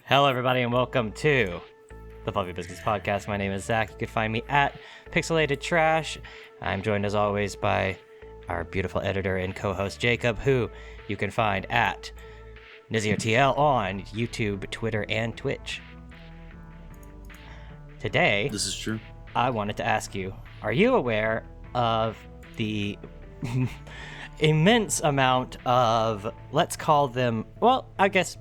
Hello, everybody, and welcome to the Fluffy Biscuits podcast. My name is Zach. You can find me at Pixelated Trash. I'm joined, as always, by our beautiful editor and co-host, Jacob, who you can find at NizzyOTL on YouTube, Twitter, and Twitch. Today, this is true. I wanted to ask you, are you aware of the immense amount of, let's call them, well, I guess,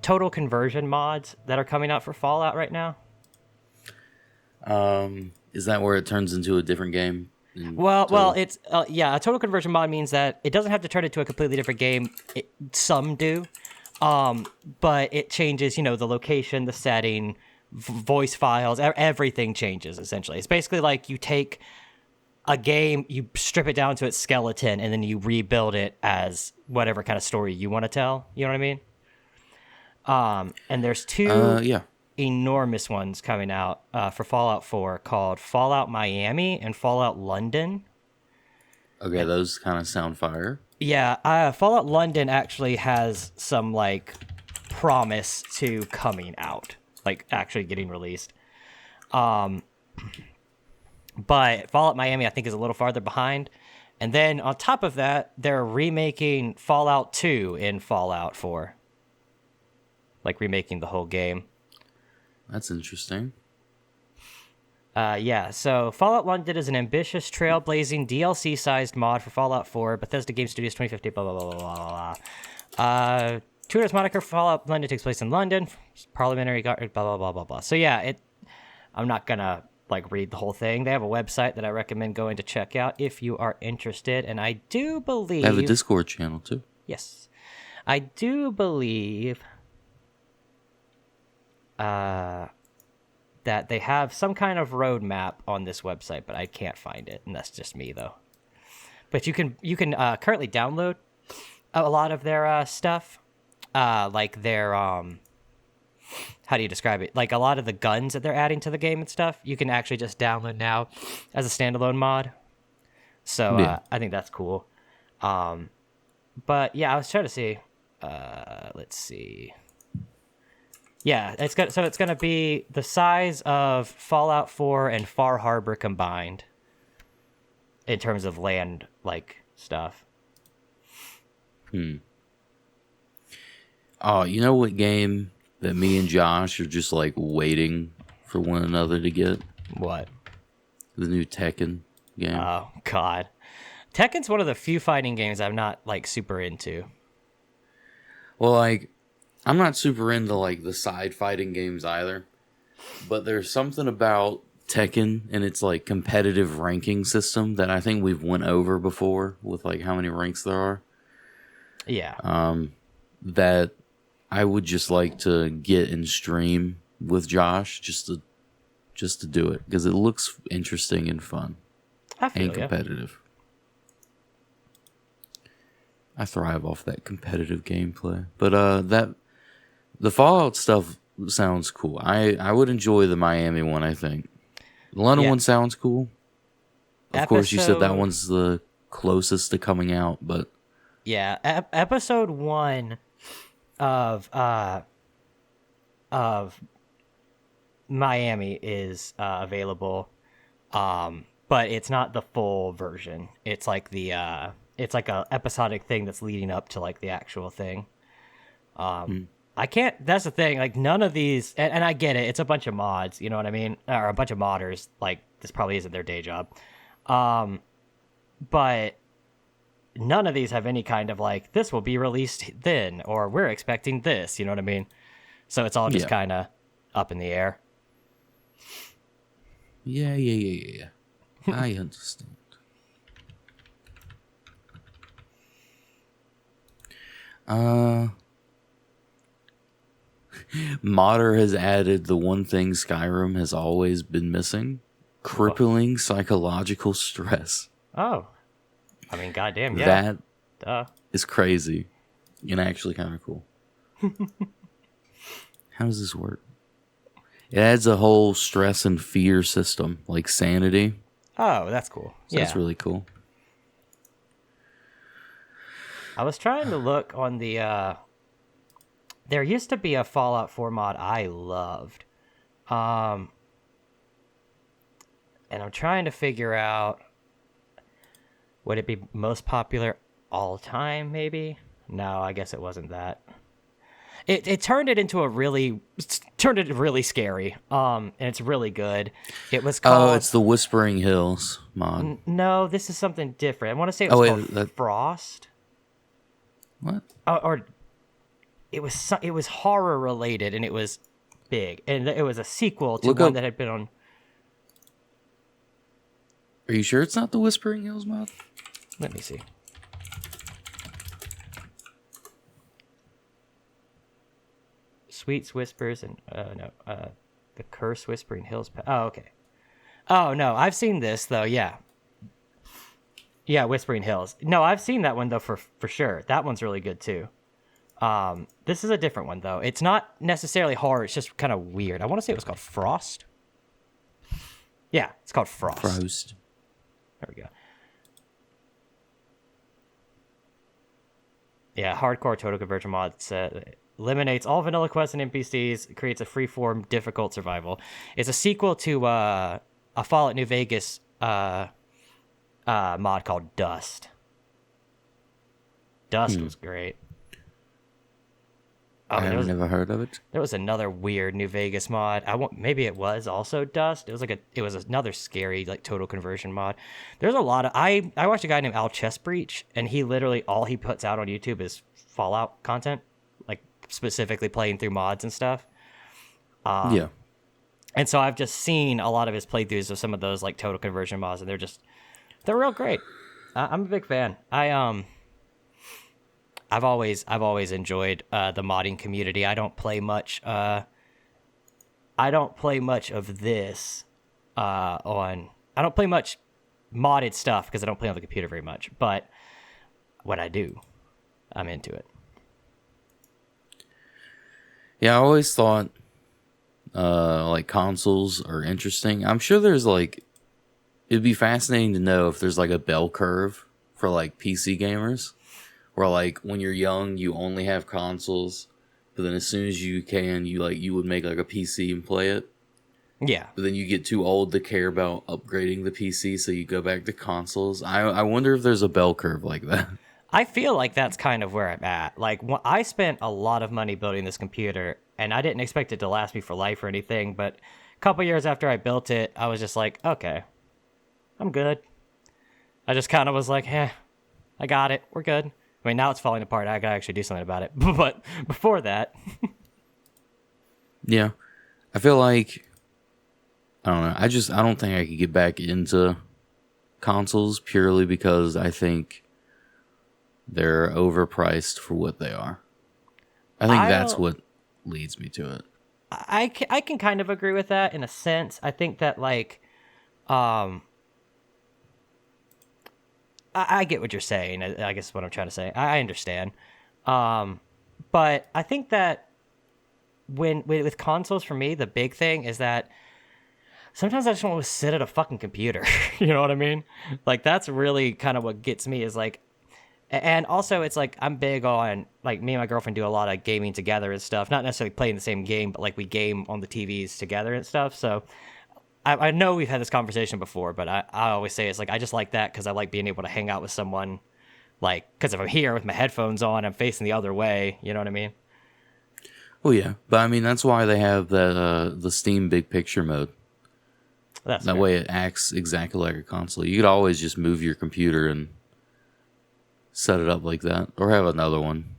total conversion mods that are coming out for Fallout right now? Is that where it turns into a different game? Well, it's a total conversion mod means that it doesn't have to turn into a completely different game. Some do, but it changes, the location, the setting, voice files, everything changes essentially. It's basically like you take a game, you strip it down to its skeleton, and then you rebuild it as whatever kind of story you want to tell. You know what I mean? And there's two enormous ones coming out for Fallout 4 called Fallout Miami and Fallout London. Okay, those kind of sound fire. Yeah, Fallout London actually has some, promise to coming out, actually getting released. But Fallout Miami, I think, is a little farther behind. And then on top of that, they're remaking Fallout 2 in Fallout 4. Remaking the whole game. That's interesting. So Fallout London is an ambitious, trailblazing, DLC-sized mod for Fallout 4, Bethesda Game Studios 2050, blah, blah, blah, blah, blah, blah. Twitter's moniker Fallout London takes place in London, parliamentary, blah, blah, blah, blah, blah. So I'm not gonna, read the whole thing. They have a website that I recommend going to check out if you are interested, and I do believe... They have a Discord channel, too. Yes. I do believe... that they have some kind of roadmap on this website, but I can't find it, and that's just me though. But you can currently download a lot of their stuff, their how do you describe it? A lot of the guns that they're adding to the game and stuff, you can actually just download now as a standalone mod. So I think that's cool. But yeah, I was trying to see. Let's see. Yeah, it's going to be the size of Fallout 4 and Far Harbor combined in terms of land stuff. Oh, you know what game that me and Josh are just waiting for one another to get? What? The new Tekken game. Oh God, Tekken's one of the few fighting games I'm not super into. Well, I'm not super into the side fighting games either, but there's something about Tekken and its competitive ranking system that I think we've went over before with how many ranks there are. Yeah. That I would just like to get and stream with Josh just to do it because it looks interesting and fun and competitive. I thrive off that competitive gameplay, but the Fallout stuff sounds cool. I would enjoy the Miami one, I think. The London one sounds cool. Of course, you said that one's the closest to coming out, but... Yeah, episode 1 of Miami is available, but it's not the full version. It's it's a episodic thing that's leading up to the actual thing. I can't, that's the thing, none of these, and I get it, it's a bunch of mods, you know what I mean? Or a bunch of modders, this probably isn't their day job. But none of these have any kind of this will be released then, or we're expecting this, you know what I mean? So it's all just kind of up in the air. Yeah. I understand. Modder has added the one thing Skyrim has always been missing: crippling psychological stress. Oh, I mean, goddamn, yeah. That is crazy and actually kind of cool. How does this work? It adds a whole stress and fear system, like sanity. Oh, that's cool. So that's really cool. I was trying to look on the There used to be a Fallout 4 mod I loved. And I'm trying to figure out, would it be most popular all time, maybe? No, I guess it wasn't that. It turned it into turned it really scary. And it's really good. It was called... Oh, it's the Whispering Hills mod. No, this is something different. I want to say it was called Frost. What? Or it was horror related, and it was big, and it was a sequel to one that had been on... Are you sure it's not the Whispering Hills mod? Let me see. Sweets Whispers and the Curse Whispering Hills. Oh, okay. Oh no, I've seen this though. Yeah, Whispering Hills. No, I've seen that one though for sure. That one's really good too. This is a different one though. It's not necessarily horror. It's just kind of weird. I want to say it was called Frost. Yeah, it's called Frost. There we go. Yeah, hardcore total conversion mod eliminates all vanilla quests and NPCs, creates a freeform difficult survival. It's a sequel to a Fallout New Vegas mod called Dust. Dust was great. I've never heard of it. There was another weird New Vegas mod. Maybe it was also Dust. It was another scary like total conversion mod. There's a lot of I watched a guy named Al Chessbreach, and he literally all he puts out on YouTube is Fallout content, like specifically playing through mods and stuff. Yeah. And so I've just seen a lot of his playthroughs of some of those like total conversion mods, and they're real great. I'm a big fan. I've always enjoyed the modding community. I don't play much of this on. I don't play much modded stuff because I don't play on the computer very much. But when I do, I'm into it. Yeah, I always thought like consoles are interesting. I'm sure there's like, it'd be fascinating to know if there's like a bell curve for like PC gamers. Where like when you're young, you only have consoles, but then as soon as you can, you would make like a PC and play it. Yeah. But then you get too old to care about upgrading the PC, so you go back to consoles. I wonder if there's a bell curve like that. I feel like that's kind of where I'm at. Like I spent a lot of money building this computer, and I didn't expect it to last me for life or anything. But a couple years after I built it, I was just like, okay, I'm good. I just kind of was like, I got it. We're good. I mean, now it's falling apart. I gotta actually do something about it. But before that... Yeah. I feel like... I don't know. I don't think I could get back into consoles purely because I think they're overpriced for what they are. I think that's what leads me to it. I can kind of agree with that in a sense. I think that, like... I get what you're saying. I guess what I'm trying to say. I understand. But I think that with consoles, for me, the big thing is that sometimes I just want to sit at a fucking computer. You know what I mean? Like, that's really kind of what gets me is like... And also, it's like, I'm big on... Like, me and my girlfriend do a lot of gaming together and stuff. Not necessarily playing the same game, but, like, we game on the TVs together and stuff. So... I know we've had this conversation before, but I always say it's like I just like that because I like being able to hang out with someone, like, because if I'm here with my headphones on, I'm facing the other way. You know what I mean? Well, yeah, but I mean that's why they have that the Steam Big Picture mode. That way it acts exactly like a console. You could always just move your computer and set it up like that, or have another one.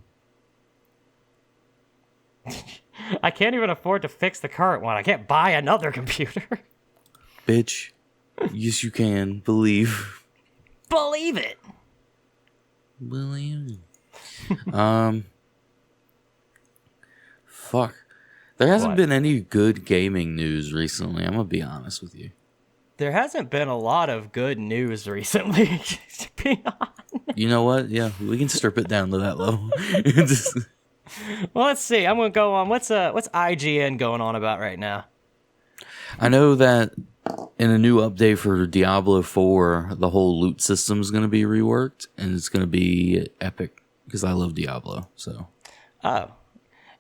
I can't even afford to fix the current one. I can't buy another computer. Bitch. Yes, you can. Believe. Believe it. Believe it. Fuck. There hasn't been any good gaming news recently. I'm going to be honest with you. There hasn't been a lot of good news recently, to be honest. You know what? Yeah, we can strip it down to that level. Well, let's see. I'm going to go on. What's IGN going on about right now? I know that in a new update for Diablo 4, the whole loot system is going to be reworked, and it's going to be epic because I love Diablo. So,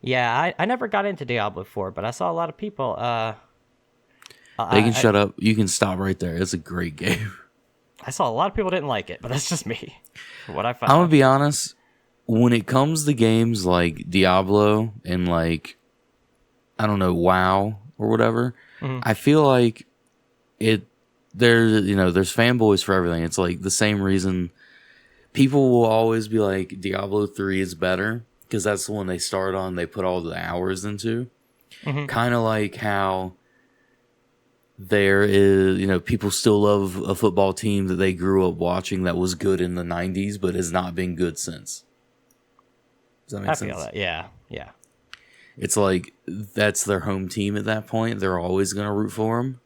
Yeah, I never got into Diablo 4, but I saw a lot of people. They can shut up. You can stop right there. It's a great game. I saw a lot of people didn't like it, but that's just me. From what I I'm gonna found. be honest. When it comes to games like Diablo and like I don't know WoW or whatever, I feel like it. There's fanboys for everything. It's like the same reason people will always be like Diablo 3 is better because that's the one they start on. They put all the hours into. Kind of like how there is, people still love a football team that they grew up watching that was good in the 90s, but has not been good since. Does that make sense? I feel that. Yeah, yeah. It's like that's their home team at that point. They're always going to root for them.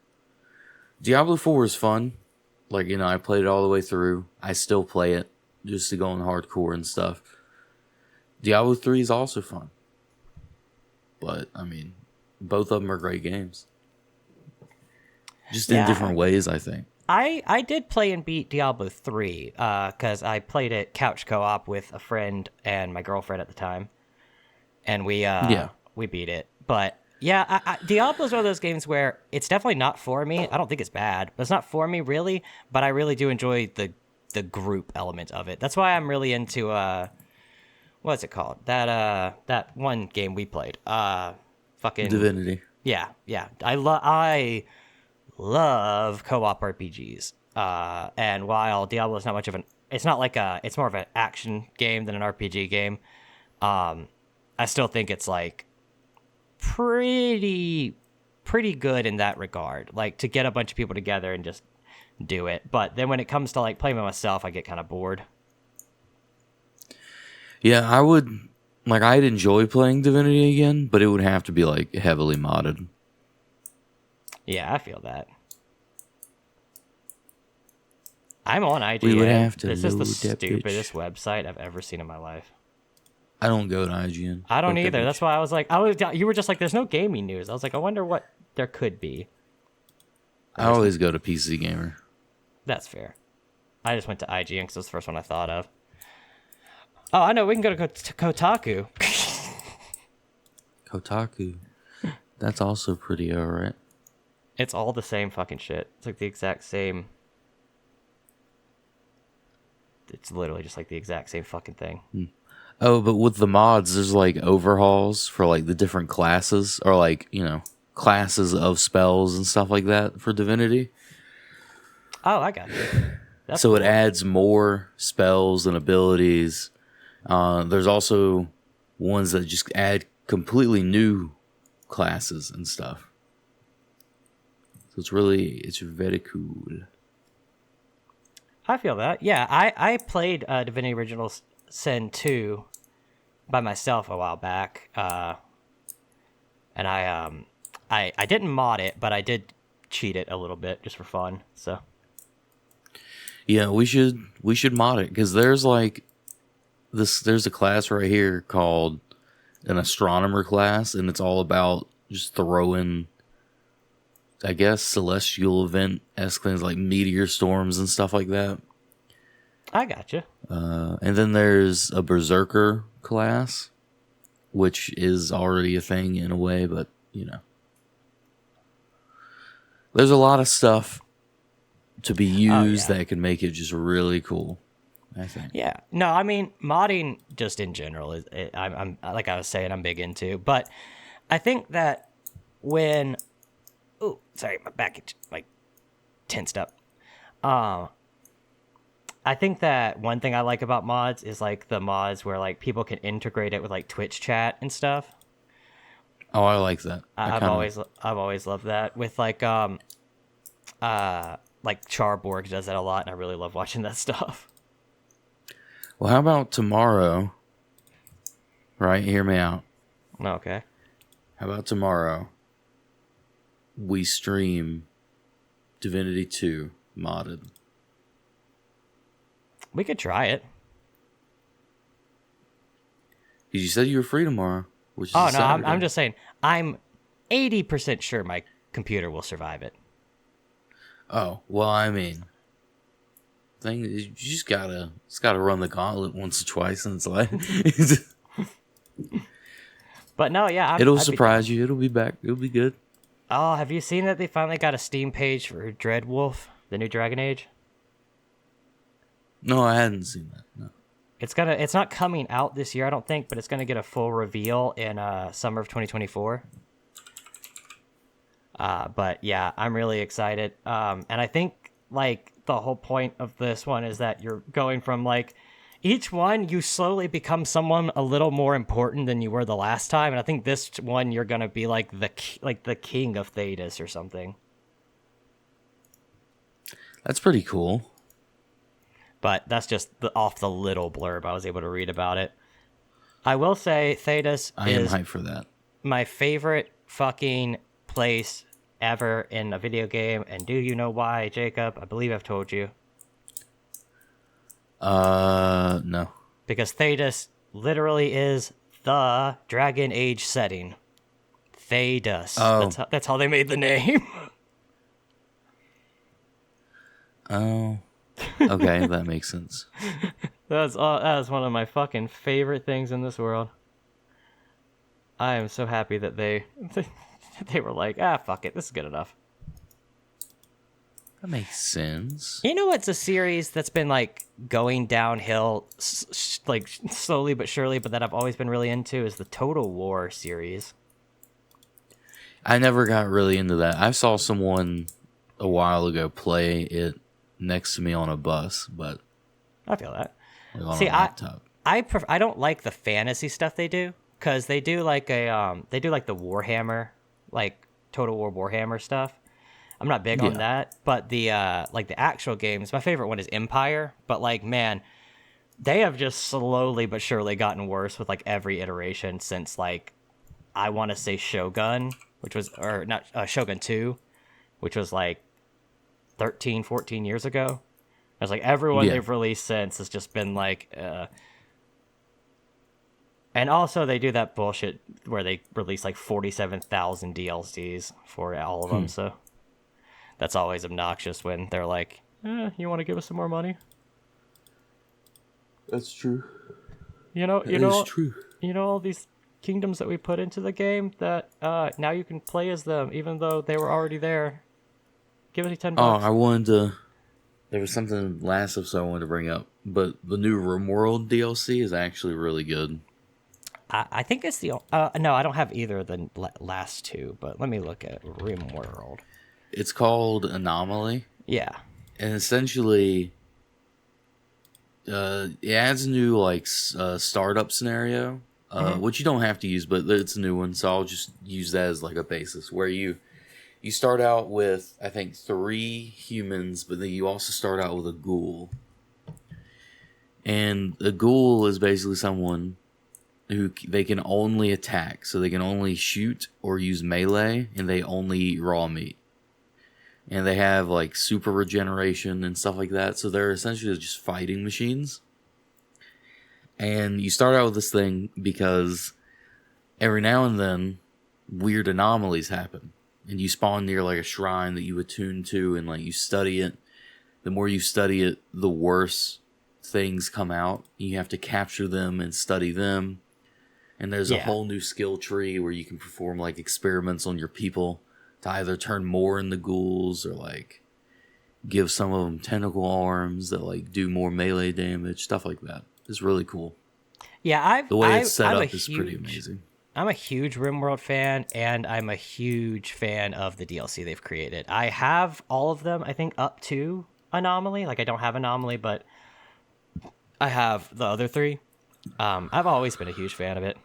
Diablo 4 is fun. Like, I played it all the way through. I still play it just to go on hardcore and stuff. Diablo 3 is also fun. But, I mean, both of them are great games. Just in different ways, I think. I did play and beat Diablo 3 because I played it couch co-op with a friend and my girlfriend at the time. And we beat it. But yeah, Diablo is one of those games where it's definitely not for me. I don't think it's bad, but it's not for me really. But I really do enjoy the group element of it. That's why I'm really into what's it called? That one game we played. Fucking Divinity. Yeah. I love co-op RPGs. And while Diablo is not much of it's more of an action game than an RPG game. I still think it's like pretty good in that regard. Like to get a bunch of people together and just do it. But then when it comes to like playing by myself, I get kind of bored. Yeah, I'd enjoy playing Divinity again, but it would have to be like heavily modded. Yeah, I feel that. I'm on IGN. We would have to This is the load that stupidest website I've ever seen in my life. I don't go to IGN. I don't either. That's why I was like, you were just like, there's no gaming news. I was like, I wonder what there could be. I always go to PC Gamer. That's fair. I just went to IGN because it was the first one I thought of. Oh, I know. We can go to Kotaku. Kotaku. That's also pretty alright. It's all the same fucking shit. It's like the exact same. It's literally just like the exact same fucking thing. Oh, but with the mods, there's like overhauls for like the different classes or like, classes of spells and stuff like that for Divinity. Oh, I got you. That's so cool. It adds more spells and abilities. There's also ones that just add completely new classes and stuff. So it's very cool. I feel that. Yeah, I played Divinity Original Sin 2 by myself a while back. And I didn't mod it, but I did cheat it a little bit just for fun. So yeah, we should mod it because there's like this. There's a class right here called an astronomer class, and it's all about just throwing, I guess, celestial event-esque things like meteor storms and stuff like that. I gotcha. And then there's a berserker class, which is already a thing in a way, but there's a lot of stuff to be used that can make it just really cool, I think. Yeah. No, I mean, modding just in general is I'm like I was saying, I'm big into. But I think that when sorry, my back like tensed up. I think that one thing I like about mods is like the mods where like people can integrate it with like Twitch chat and stuff. Oh, I like that. I've always loved that with like Charborg does that a lot, and I really love watching that stuff. Well, how about tomorrow? Right, hear me out. Okay. How about tomorrow? We stream Divinity 2 modded. We could try it. Because you said you were free tomorrow. Which is no, Saturday. I'm just saying. I'm 80% sure my computer will survive it. Oh, well, I mean, thing is, you just gotta run the gauntlet once or twice in its life. But no, yeah, It'll surprise you. It'll be back. It'll be good. Oh, have you seen that they finally got a Steam page for Dreadwolf, the new Dragon Age? No, I hadn't seen that. No. It's not coming out this year, I don't think, but it's gonna get a full reveal in summer of 2024. But yeah, I'm really excited. And I think like the whole point of this one is that you're going from like each one you slowly become someone a little more important than you were the last time, and I think this one you're gonna be like the king of Thedas or something. That's pretty cool. But that's just off the little blurb I was able to read about it. I will say Thedas I am is hyped for that. my favorite fucking place ever in a video game, and do you know why, Jacob? I believe I've told you. No. Because Thedas literally is the Dragon Age setting. Thedas. Oh. That's how they made the name. Oh. Okay, that makes sense. That was one of my fucking favorite things in this world. I am so happy that they were like, fuck it, this is good enough. That makes sense. You know what's a series that's been like going downhill, like slowly but surely, but that I've always been really into is the Total War series. I never got really into that. I saw someone a while ago play it next to me on a bus, but I feel that. like on See, a laptop. I don't like the fantasy stuff they do, because they do like the Warhammer, like Total War Warhammer stuff. I'm not big on that, but the like the actual games, my favorite one is Empire, but like man, they have just slowly but surely gotten worse with like every iteration since like I want to say Shogun, which was or not Shogun 2, which was like 13, 14 years ago. I was like everyone they've released since has just been like and also they do that bullshit where they release like 47,000 DLCs for all of them, so that's always obnoxious when they're like, you want to give us some more money? That's true. You know, True. You know all these kingdoms that we put into the game that now you can play as them, even though they were already there. Give it $10. Oh, I wanted to. There was something last episode I wanted to bring up, but the new RimWorld DLC is actually really good. I think it's the no, I don't have either of the last two, but let me look at RimWorld. It's called Anomaly. Yeah, and essentially, it adds a new like startup scenario, which you don't have to use, but it's a new one, so I'll just use that as like a basis where you start out with I think 3 humans, but then you also start out with a ghoul, and a ghoul is basically someone who they can only attack, so they can only shoot or use melee, and they only eat raw meat. And they have like super regeneration and stuff like that, so they're essentially just fighting machines. And you start out with this thing because every now and then weird anomalies happen, and you spawn near like a shrine that you attune to, and like you study it. The more you study it, the worse things come out. You have to capture them and study them. And there's a whole new skill tree where you can perform like experiments on your people to either turn more into ghouls or like give some of them tentacle arms that like do more melee damage, stuff like that. It's really cool. Yeah, the way it's set up is pretty amazing. I'm a huge RimWorld fan, and I'm a huge fan of the DLC they've created. I have all of them, I think, up to Anomaly. Like, I don't have Anomaly, but I have the other 3. I've always been a huge fan of it.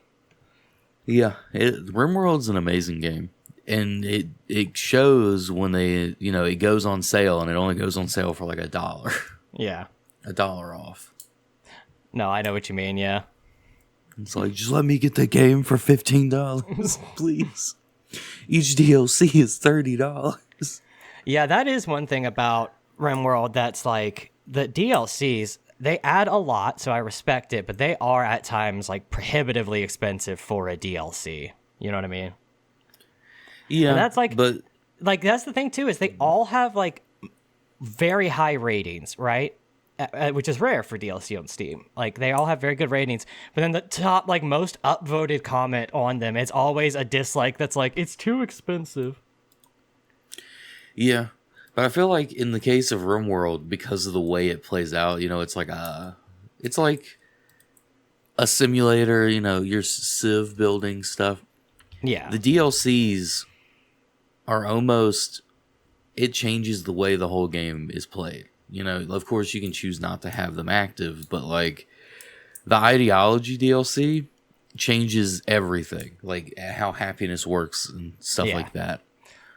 Yeah, RimWorld's an amazing game. And it shows when they, it goes on sale, and it only goes on sale for like $1. Yeah. $1 off. No, I know what you mean, yeah. It's like, just let me get the game for $15, please. Each DLC is $30. Yeah, that is one thing about RimWorld that's like, the DLCs, they add a lot, so I respect it, but they are at times like prohibitively expensive for a DLC. You know what I mean? Yeah, and that's like, but like that's the thing too, is they all have like very high ratings, right? which is rare for DLC on Steam. Like, they all have very good ratings, but then the top, like, most upvoted comment on them is always a dislike that's like, it's too expensive. Yeah. But I feel like in the case of RimWorld, because of the way it plays out, you know, it's like a simulator, you know, your Civ building stuff. Yeah. The DLCs are almost, it changes the way the whole game is played. You know, of course you can choose not to have them active, but like the ideology DLC changes everything, like how happiness works and stuff like that.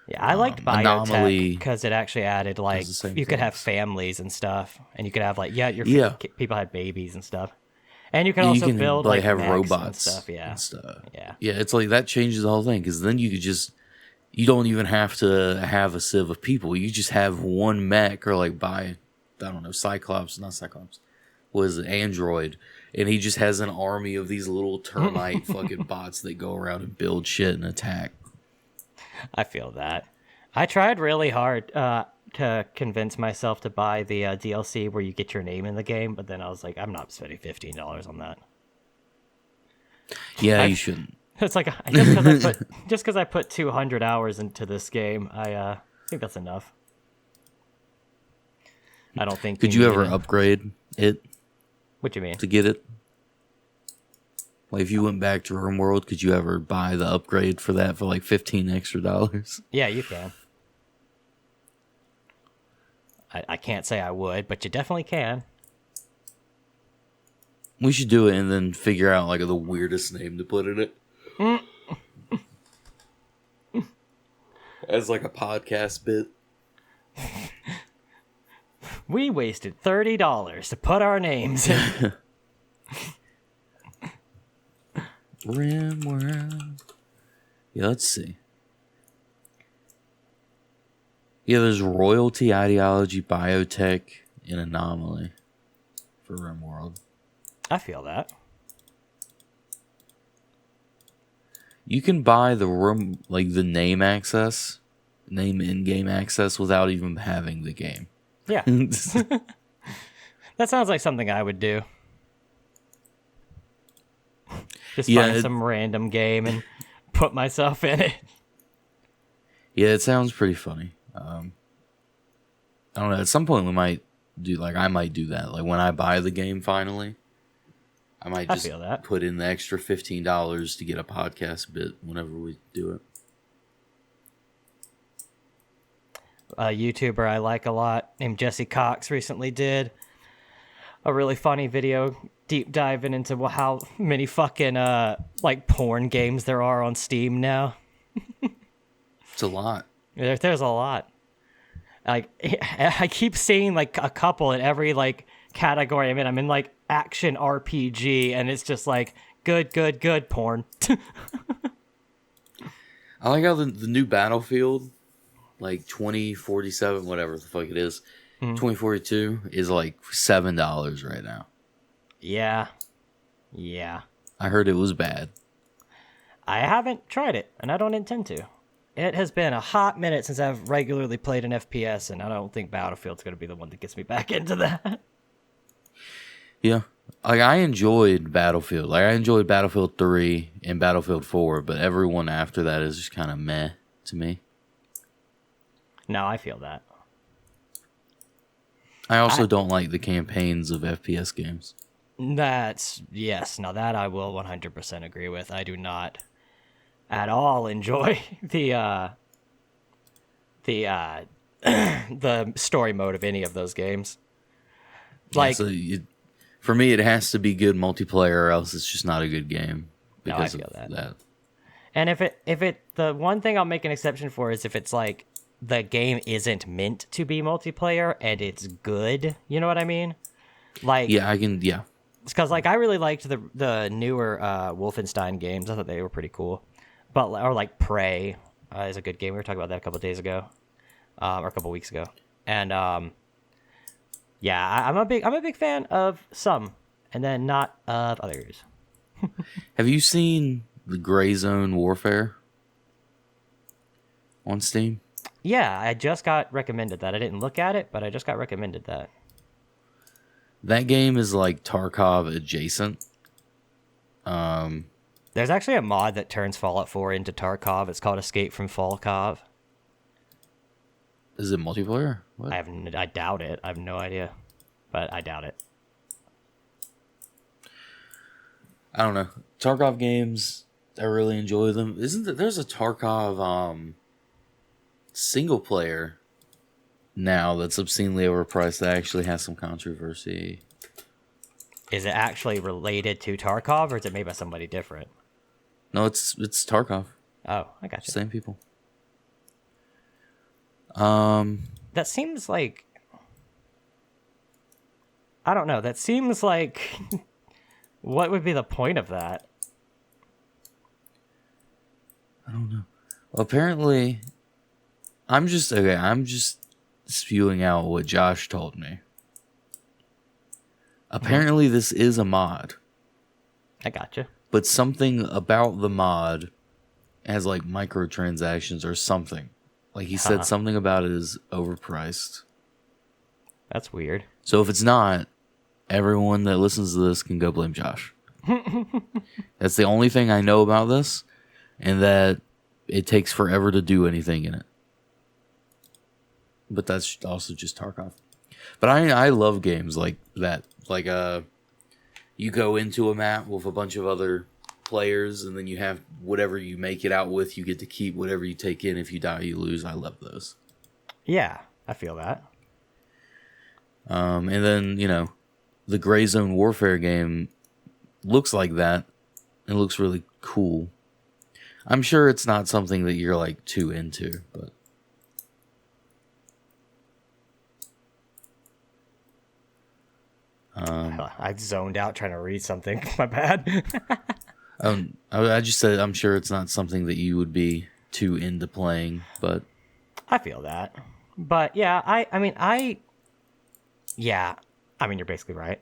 Yeah, I liked Anomaly Biotech because it actually added, like, you could have families and stuff, and you could have, like, people had babies and stuff, and you can also build, like, have mechs robots and stuff. Yeah, and stuff. Yeah, it's like that changes the whole thing, because then you could just, you don't even have to have a civ of people. You just have one mech, or like I don't know, was an android, and he just has an army of these little termite fucking bots that go around and build shit and attack. I feel that. I tried really hard to convince myself to buy the DLC where you get your name in the game, but then I was like, I'm not spending $15 on that. Yeah, you shouldn't. It's like, just because I put 200 hours into this game, I think that's enough. I don't think. Could you ever upgrade it? What do you mean? To get it? Like, if you went back to RimWorld, could you ever buy the upgrade for that for like $15 extra? Yeah, you can. I can't say I would, but you definitely can. We should do it and then figure out like the weirdest name to put in it. As like a podcast bit. We wasted $30 to put our names in. RimWorld. Yeah, let's see. Yeah, there's royalty, ideology, biotech, and anomaly for RimWorld. I feel that. You can buy the name in-game access without even having the game. Yeah. That sounds like something I would do. Just find some random game and put myself in it. Yeah, it sounds pretty funny. I don't know. At some point, we might do I might do that. Like when I buy the game finally, I might just put in the extra $15 to get a podcast bit whenever we do it. A YouTuber I like a lot named Jesse Cox recently did a really funny video deep diving into how many fucking porn games there are on Steam now. It's a lot. There's a lot. Like, I keep seeing like a couple in every like category I'm in. I'm in like action RPG, and it's just like good porn. I like how the new Battlefield, like 2047, whatever the fuck it is, 2042 is like $7 right now. Yeah. I heard it was bad. I haven't tried it, and I don't intend to. It has been a hot minute since I've regularly played an FPS, and I don't think Battlefield's going to be the one that gets me back into that. Yeah. Like, I enjoyed Battlefield. Like, I enjoyed Battlefield 3 and Battlefield 4, but everyone after that is just kind of meh to me. No, I feel that. I also don't like the campaigns of FPS games. Yes. Now that I will 100% agree with. I do not at all enjoy the story mode of any of those games. Like, for me, it has to be good multiplayer, or else it's just not a good game. Because I feel that. And if the one thing I'll make an exception for is if it's like the game isn't meant to be multiplayer and it's good. You know what I mean? Like, yeah, I can. Yeah, because like I really liked the newer Wolfenstein games. I thought they were pretty cool. Or like Prey is a good game. We were talking about that a couple of days ago, or a couple of weeks ago. And yeah, I'm a big fan of some, and then not of others. Have you seen the Gray Zone Warfare on Steam? Yeah, I just got recommended that. I didn't look at it, but I just got recommended that. That game is like Tarkov adjacent. There's actually a mod that turns Fallout 4 into Tarkov. It's called Escape from Falkov. Is it multiplayer? What? I doubt it. I have no idea, but I doubt it. I don't know. Tarkov games, I really enjoy them. There's a Tarkov single player now that's obscenely overpriced that actually has some controversy. Is it actually related to Tarkov, or is it made by somebody different? No, it's Tarkov. Oh, I got you. Same people. That seems like... I don't know. That seems like... What would be the point of that? I don't know. Well, apparently, I'm just spewing out what Josh told me. Apparently, this is a mod. I gotcha. But something about the mod has like microtransactions or something. Like he said something about it is overpriced. That's weird. So if it's not, everyone that listens to this can go blame Josh. That's the only thing I know about this, and that it takes forever to do anything in it. But that's also just Tarkov. But I love games like that. Like you go into a map with a bunch of other players, and then you have whatever you make it out with, you get to keep whatever you take in. If you die, you lose. I love those. Yeah, I feel that. And then, the Gray Zone Warfare game looks like that. It looks really cool. I'm sure it's not something that you're like too into, but I zoned out trying to read something. My bad. I just said I'm sure it's not something that you would be too into playing, but I feel that. But yeah, I mean, you're basically right.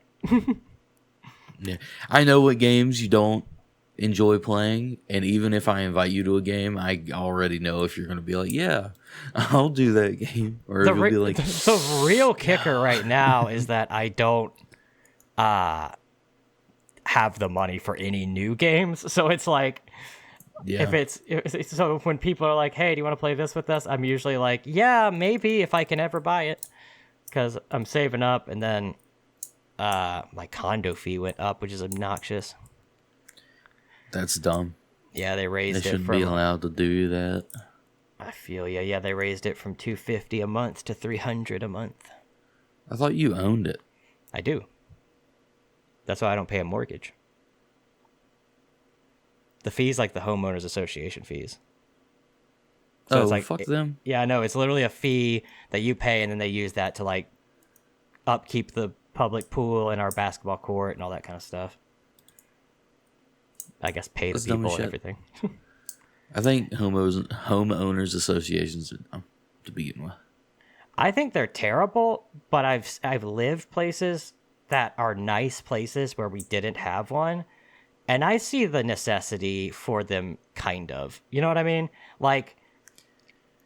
yeah, I know what games you don't enjoy playing, and even if I invite you to a game, I already know if you're going to be like, yeah, I'll do that game, or if you'll be like, the real kicker right now is that I don't have the money for any new games. So it's like, so when people are like, hey, do you want to play this with us? I'm usually like, yeah, maybe if I can ever buy it, because I'm saving up, and then my condo fee went up, which is obnoxious. That's dumb. Yeah, they raised it. They shouldn't be allowed to do that. I feel you. Yeah, they raised it from $250 a month to $300 a month. I thought you owned it. I do. That's why I don't pay a mortgage. The fee's like the homeowners association fees. So it's like, fuck them. Yeah, no, it's literally a fee that you pay, and then they use that to like upkeep the public pool and our basketball court and all that kind of stuff. I guess pay the people and everything. I think homeowners associations are dumb to begin with. I think they're terrible, but I've lived places that are nice places where we didn't have one, and I see the necessity for them, kind of. You know what I mean? Like,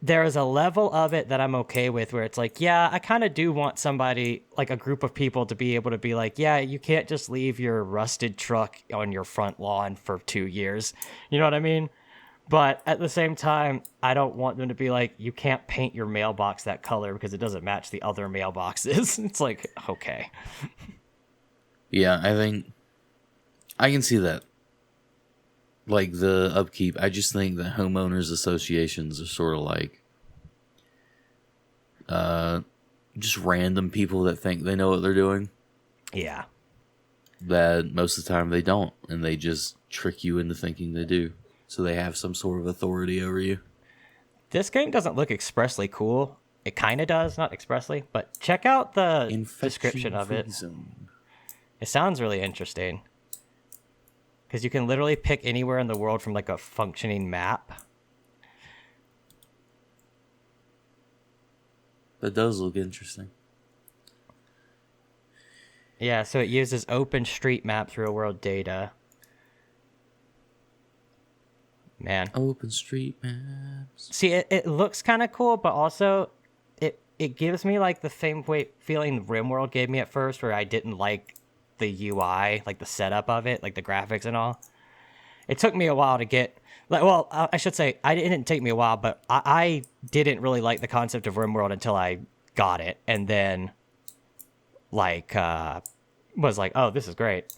there is a level of it that I'm okay with where it's like, yeah, I kind of do want somebody, like a group of people, to be able to be like, yeah, you can't just leave your rusted truck on your front lawn for 2 years. You know what I mean? But at the same time, I don't want them to be like, you can't paint your mailbox that color because it doesn't match the other mailboxes. It's like, okay. Yeah, I think I can see that. Like the upkeep. I just think that homeowners associations are sort of like just random people that think they know what they're doing. Yeah. That most of the time they don't, and they just trick you into thinking they do. So they have some sort of authority over you. This game doesn't look expressly cool. It kind of does, not expressly, but check out the description of it. Zone. It sounds really interesting. Because you can literally pick anywhere in the world from like a functioning map. That does look interesting. Yeah, so it uses OpenStreetMap real world data. Man. OpenStreetMaps. See, it looks kind of cool, but also it gives me like the same feeling RimWorld gave me at first, where I didn't like the UI, like the setup of it, like the graphics and all. It took me a while to get, like, well, I should say, it didn't take me a while, but I didn't really like the concept of RimWorld until I got it, and then, like, was like, oh, this is great.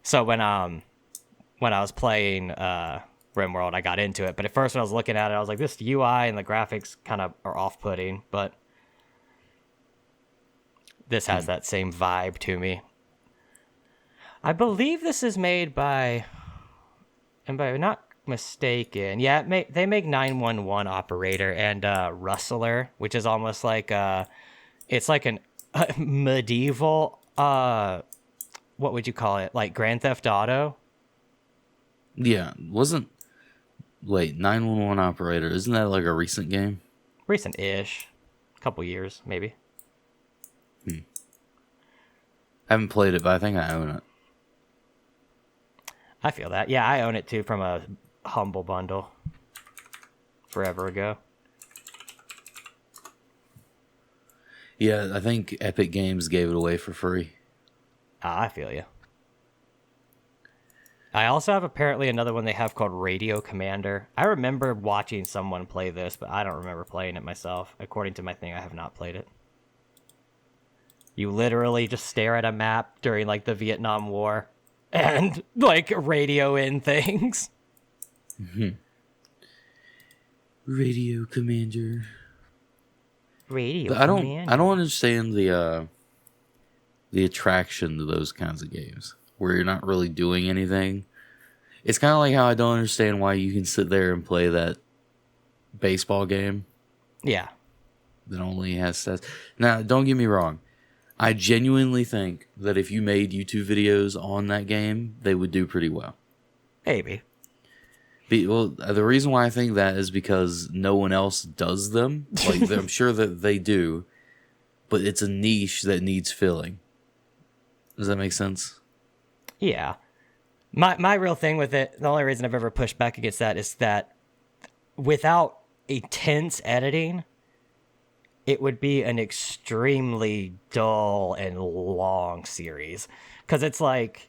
So when I was playing RimWorld, I got into it, but at first when I was looking at it, I was like, this UI and the graphics kind of are off-putting, but this has that same vibe to me. I believe this is made by, and by not mistaken, yeah, they make 911 Operator and Rustler, which is almost like it's like a medieval, what would you call it? Like Grand Theft Auto? Yeah, wait, 911 Operator, isn't that like a recent game? Recent-ish. Couple years, maybe. I haven't played it, but I think I own it. I feel that. Yeah, I own it too from a Humble Bundle forever ago. Yeah, I think Epic Games gave it away for free. I feel you. I also have apparently another one they have called Radio Commander. I remember watching someone play this, but I don't remember playing it myself. According to my thing, I have not played it. You literally just stare at a map during like the Vietnam War and like radio in things. Radio Commander. Radio But I Commander. don't understand the attraction to those kinds of games where you're not really doing anything. It's kind of like how I don't understand why you can sit there and play that baseball game Yeah. that only has stats. Now, don't get me wrong. I genuinely think that if you made YouTube videos on that game, they would do pretty well. Maybe. Well, the reason why I think that is because no one else does them. Like, I'm sure that they do, but it's a niche that needs filling. Does that make sense? Yeah. My real thing with it, the only reason I've ever pushed back against that is that without intense editing, it would be an extremely dull and long series. Because it's like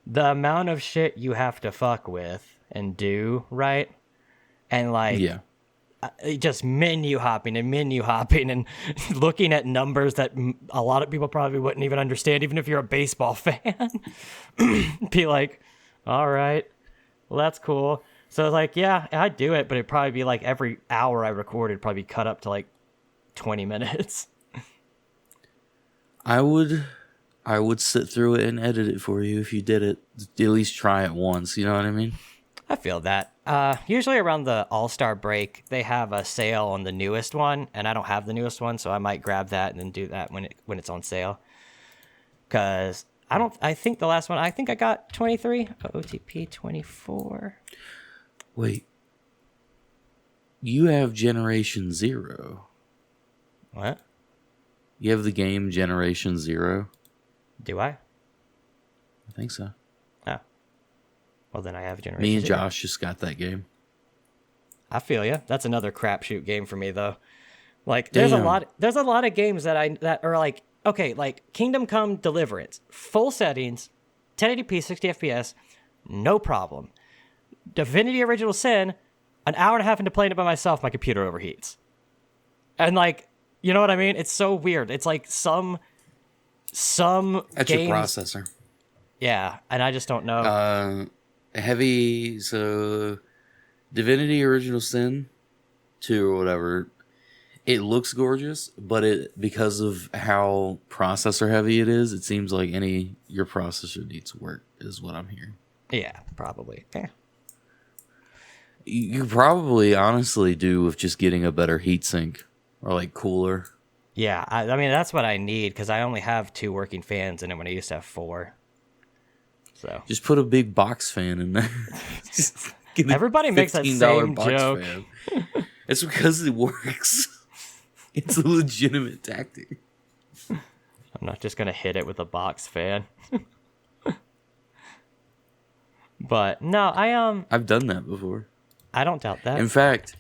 the amount of shit you have to fuck with and do, right? And like, Yeah. just menu hopping and looking at numbers that a lot of people probably wouldn't even understand, even if you're a baseball fan. Be like, all right, well, that's cool. So like, yeah, I'd do it, but it'd probably be like every hour I recorded, it'd probably be cut up to like 20 minutes. I would sit through it and edit it for you if you did it. At least try it once, you know what I mean? I feel that. Usually around the All-Star break, they have a sale on the newest one, and I don't have the newest one, so I might grab that and then do that when it's on sale. Because I think the last one, I think I got 23, OTP 24. Wait. You have Generation 0. What? You have the game Generation 0? Do I? I think so. Oh. Well, then I have Generation Me and 0. Josh just got that game. I feel you. That's another crapshoot game for me, though. Like, there's a lot of games that are like, okay, like Kingdom Come Deliverance, full settings, 1080p, 60 FPS, no problem. Divinity Original Sin, an hour and a half into playing it by myself, my computer overheats. And like, you know what I mean? It's so weird. It's like some That's games, your processor. yeah, and I just don't know. So Divinity Original Sin 2 or whatever, it looks gorgeous, but because of how processor heavy it is, it seems like your processor needs work, is what I'm hearing. Yeah, probably. Yeah. You probably honestly do with just getting a better heatsink or like cooler. Yeah, I mean, that's what I need because I only have 2 working fans in it when I used to have 4. So Just put a big box fan in there. Just get a everybody makes that $15 same box joke. fan. It's because it works. It's a legitimate tactic. I'm not just gonna hit it with a box fan. But no, I've done that before. I don't doubt that. In fact,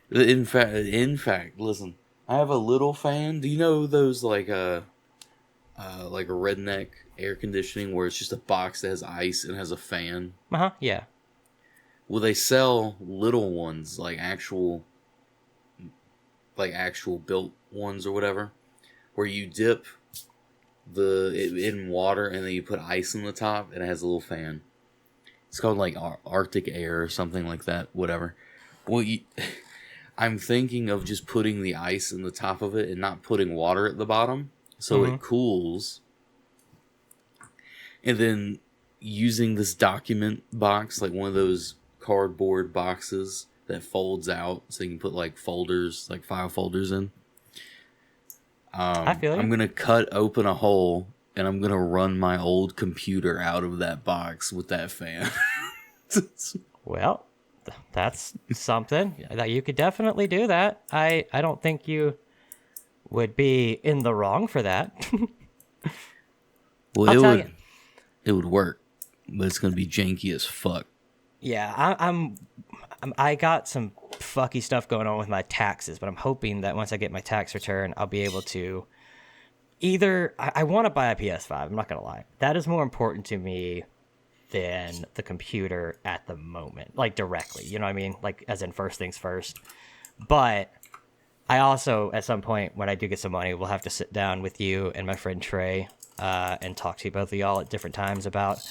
listen. I have a little fan. Do you know those like a redneck air conditioning where it's just a box that has ice and has a fan? Uh-huh, yeah. Well, they sell little ones, actual built ones or whatever, where you dip in water and then you put ice on the top and it has a little fan. It's called like Arctic Air or something like that. Whatever. Well, I'm thinking of just putting the ice in the top of it and not putting water at the bottom, so it cools. And then using this document box, like one of those cardboard boxes that folds out, so you can put like folders, like file folders in. I feel you. I'm gonna cut open a hole and I'm gonna run my old computer out of that box with that fan. Well, that's something that you could definitely do that. I don't think you would be in the wrong for that. Well, I'll tell you. It would work, but it's gonna be janky as fuck. Yeah, I got some fucky stuff going on with my taxes, but I'm hoping that once I get my tax return, I'll be able to I want to buy a PS5. I'm not gonna lie, that is more important to me than the computer at the moment, like directly. You know what I mean? Like as in first things first. But I also, at some point when I do get some money, will have to sit down with you and my friend Trey and talk to both of y'all at different times about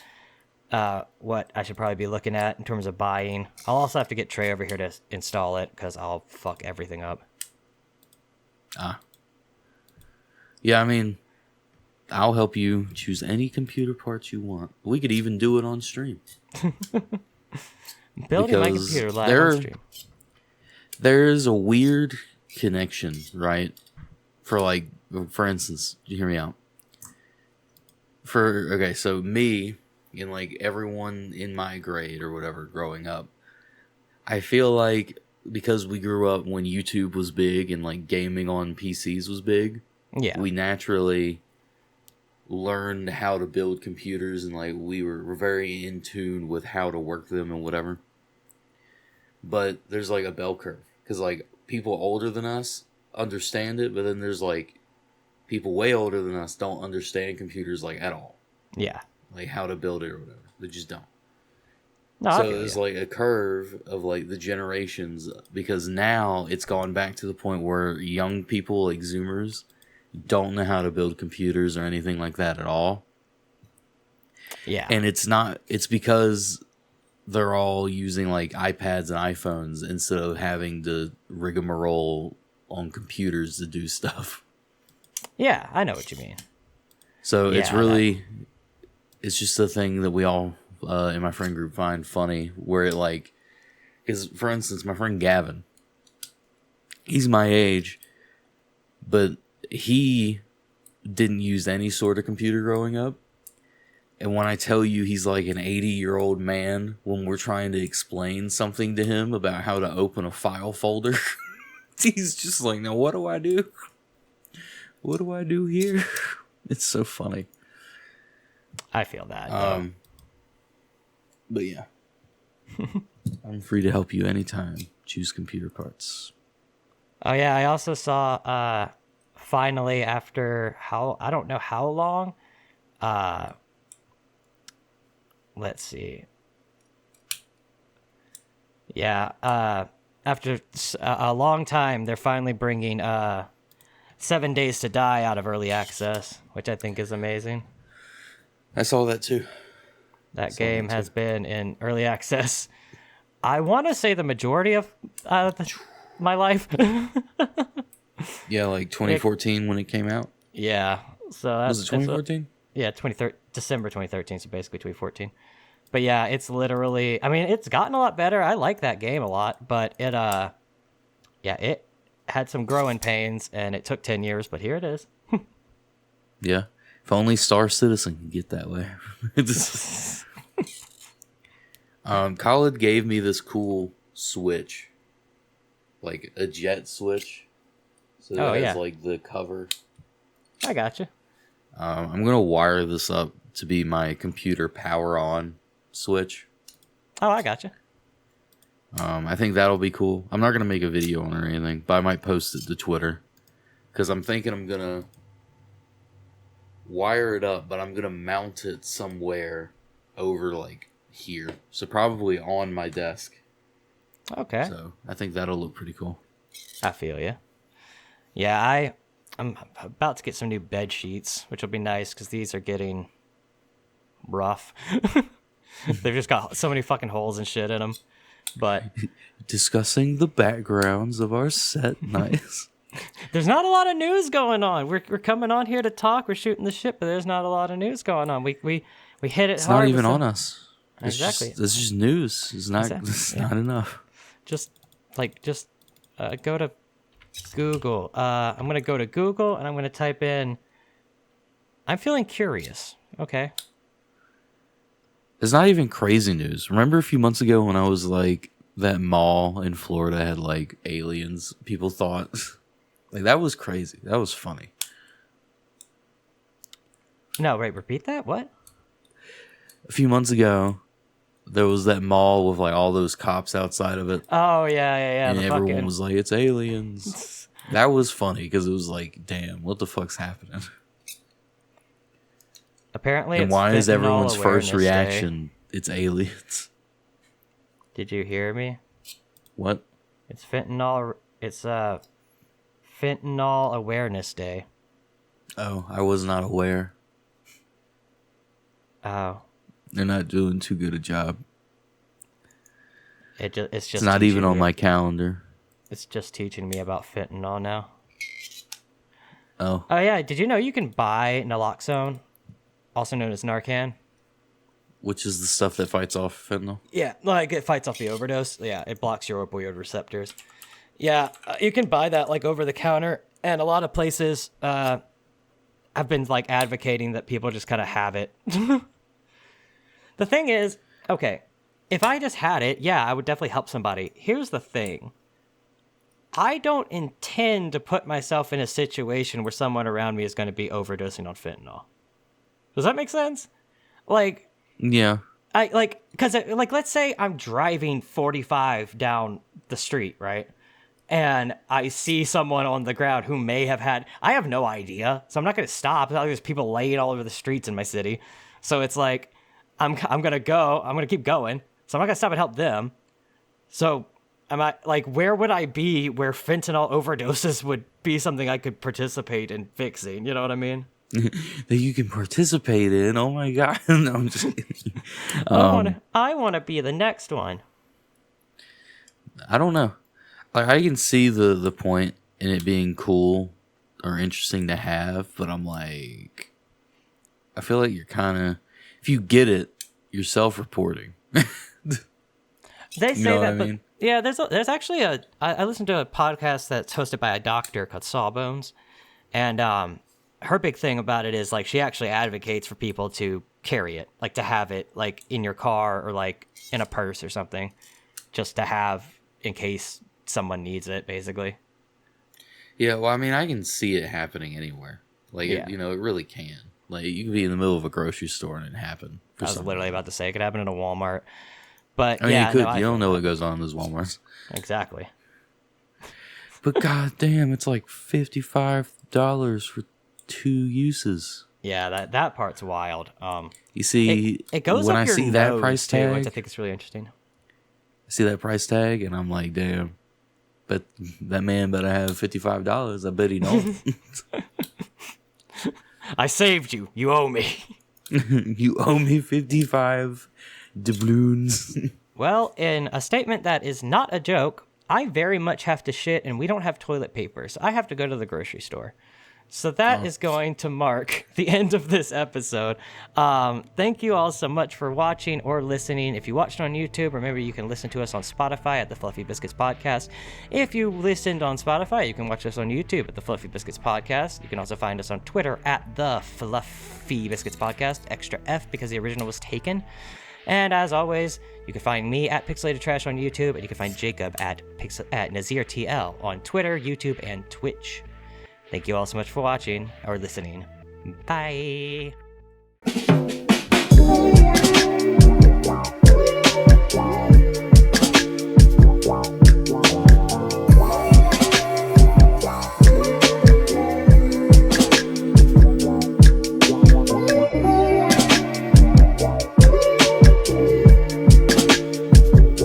what I should probably be looking at in terms of buying. I'll also have to get Trey over here to install it because I'll fuck everything up. Yeah, I mean, I'll help you choose any computer parts you want. We could even do it on stream. Building my computer live on stream. There's a weird connection, right? For instance, you hear me out. So me and like everyone in my grade or whatever growing up, I feel like because we grew up when YouTube was big and like gaming on PCs was big, we naturally learned how to build computers and like we were very in tune with how to work them and whatever. But there's like a bell curve because like people older than us understand it, but then there's like people way older than us don't understand computers like at all. Yeah. Like how to build it or whatever. They just don't. No, So there's like a curve of like the generations because now it's gone back to the point where young people like Zoomers don't know how to build computers or anything like that at all. Yeah. And it's because they're all using like iPads and iPhones instead of having to rigmarole on computers to do stuff. Yeah, I know what you mean. So it's just a thing that we all in my friend group find funny where it like, because for instance, my friend Gavin, he's my age, but he didn't use any sort of computer growing up. And when I tell you he's like an 80-year-old man when we're trying to explain something to him about how to open a file folder, he's just like, now what do I do? What do I do here? It's so funny. I feel that. But yeah. I'm free to help you anytime. Choose computer parts. Oh yeah, I also saw finally after I don't know how long, let's see. Yeah, after a long time, they're finally bringing 7 Days to Die out of early access, which I think is amazing. I saw that too. That game has been in early access, I want to say the majority of my life. Yeah, like 2014 when it came out. Yeah, so that's, was it 2014? Yeah, December 2013, so basically 2014. But yeah, it's literally, I mean, it's gotten a lot better. I like that game a lot, but it it had some growing pains and it took 10 years, but here it is. Yeah. If only Star Citizen could get that way. Khaled gave me this cool switch. Like a jet switch. So it has like the cover. I gotcha. I'm going to wire this up to be my computer power on switch. Oh, I gotcha. I think that'll be cool. I'm not going to make a video on it or anything, but I might post it to Twitter. because I'm thinking I'm gonna wire it up, but I'm gonna mount it somewhere over like here, so probably on my desk. Okay. So I think that'll look pretty cool. I feel you. Yeah, I'm about to get some new bed sheets, which will be nice because these are getting rough. They've just got so many fucking holes and shit in them. But discussing the backgrounds of our set, nice. There's not a lot of news going on. We're coming on here to talk. We're shooting the shit, but there's not a lot of news going on. We hit it it's hard. Not even on us. Exactly. It's just news. It's not. Exactly. It's not enough. Just go to Google. I'm gonna go to Google and I'm gonna type in. I'm feeling curious. Okay. It's not even crazy news. Remember a few months ago when I was like, that mall in Florida had like aliens? People thought like that was crazy. That was funny. No, wait, repeat that? What? A few months ago, there was that mall with like all those cops outside of it. Oh, yeah. And everyone was like, it's aliens. That was funny because it was like, damn, what the fuck's happening? Apparently, and it's why is everyone's Fentanyl first Awareness reaction, Day. it's aliens? Did you hear me? What? It's fentanyl. It's Fentanyl Awareness Day. Oh, I was not aware. Oh. They're not doing too good a job. It's just not even on my calendar. It's just teaching me about fentanyl now. Oh. Oh yeah, did you know you can buy naloxone, also known as Narcan? Which is the stuff that fights off fentanyl? Yeah, like it fights off the overdose. Yeah, it blocks your opioid receptors. Yeah, you can buy that like over the counter, and a lot of places have been like advocating that people just kind of have it. The thing is, okay, if I just had it, yeah, I would definitely help somebody. Here's the thing. I don't intend to put myself in a situation where someone around me is going to be overdosing on fentanyl. Does that make sense? Like, yeah. Because let's say I'm driving 45 down the street, right? And I see someone on the ground who may have had, I have no idea. So I'm not going to stop. There's people laying all over the streets in my city. So it's like, I'm going to keep going. So I'm not going to stop and help them. So where would I be where fentanyl overdoses would be something I could participate in fixing? You know what I mean? That you can participate in. Oh my god! No, I'm just kidding. I want to be the next one. I don't know. Like I can see the point in it being cool or interesting to have, but I'm like, I feel like you're kind of, if you get it, you're self-reporting. They say that, I mean? but yeah, there's actually I listened to a podcast that's hosted by a doctor called Sawbones, and her big thing about it is like she actually advocates for people to carry it, like to have it like in your car or like in a purse or something, just to have in case someone needs it, basically. Yeah, well, I mean, I can see it happening anywhere. Like, yeah. It really can. Like, you can be in the middle of a grocery store and it happen. I was literally about to say it could happen in a Walmart, but I mean, yeah, it could. no, you don't know what goes on in those Walmarts. Exactly. But goddamn, it's like $55 for 2 uses. Yeah, that part's wild. You see, it goes when up I your see that nose price too, tag, which I think is really interesting. I see that price tag, and I'm like, damn. But that man better have $55. I bet he don't. I saved you. You owe me. You owe me 55 doubloons. Well, in a statement that is not a joke, I very much have to shit, and we don't have toilet paper, so I have to go to the grocery store. So that is going to mark the end of this episode. Thank you all so much for watching or listening. If you watched on YouTube, remember you can listen to us on Spotify at the Fluffy Biscuits Podcast. If you listened on Spotify, you can watch us on YouTube at the Fluffy Biscuits Podcast. You can also find us on Twitter at the Fluffy Biscuits Podcast, extra F because the original was taken. And as always, you can find me at Pixelated Trash on YouTube, and you can find Jacob at NazirTL on Twitter, YouTube, and Twitch. Thank you all so much for watching or listening. Bye. Wow.